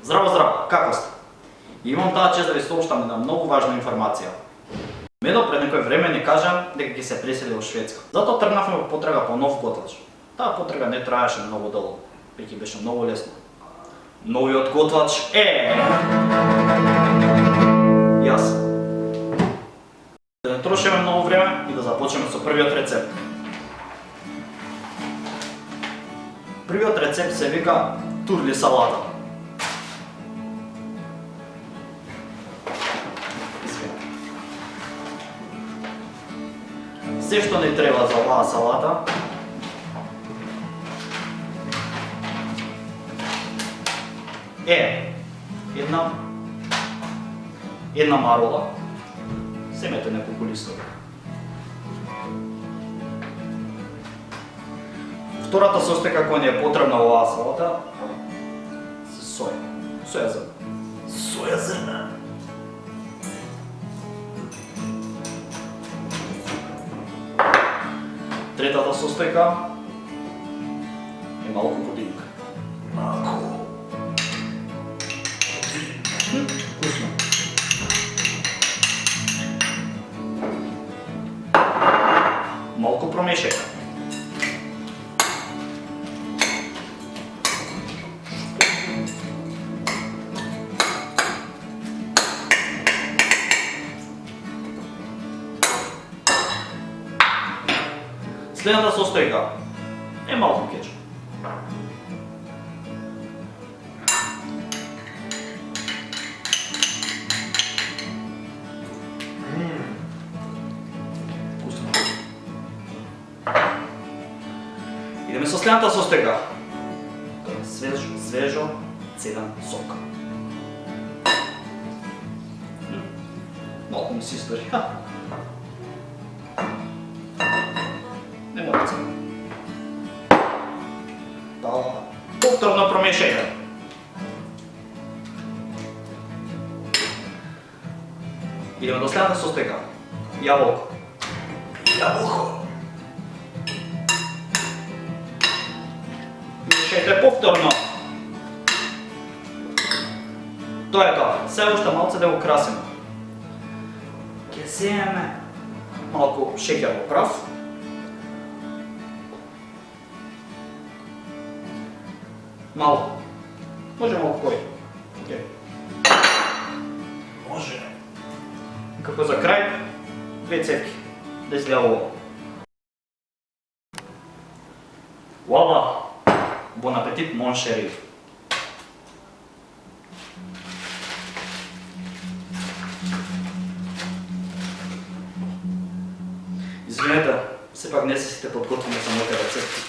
Здраво, здраво, како сте? Имам таа чест да ви сообштам една многу важна информација. Медо пред некој време ни кажа дека ќе се пресели во Шведска. Затоа тргнавме во потрага по нов готвач. Таа потрага не траеше многу долго, веќе беше многу лесно. Новиот готвач е... јас. Да не трошиме многу време и да започнеме со првиот рецепт. Првиот рецепт се вика турли салата. Се што ни треба за оваа салата е една марола, семете неколку листови. Втората состојка која ни е потребна оваа салата се соја зрна. Третата состојка е малку водинка. Вкусно. Малку промешајте. Следната состојка е малку кетчуп. Вкусно. Идеме со следната состојка. Свежо цеден сок. Малку ми се истори. Повторно промешајте. Идеме до следната состојка. Јаболко. Мешајте повторно. Тоа е тоа. Се уште малце да го красиме. Ќе земеме малку шеќер во прав. Малку. Може малку кој. Може. Како за крај, 2 цевки. Да изгледа ово. Вуала! Бон апетит, мон шери. Извинете, сепак не се сите подготвени за моите рецепти.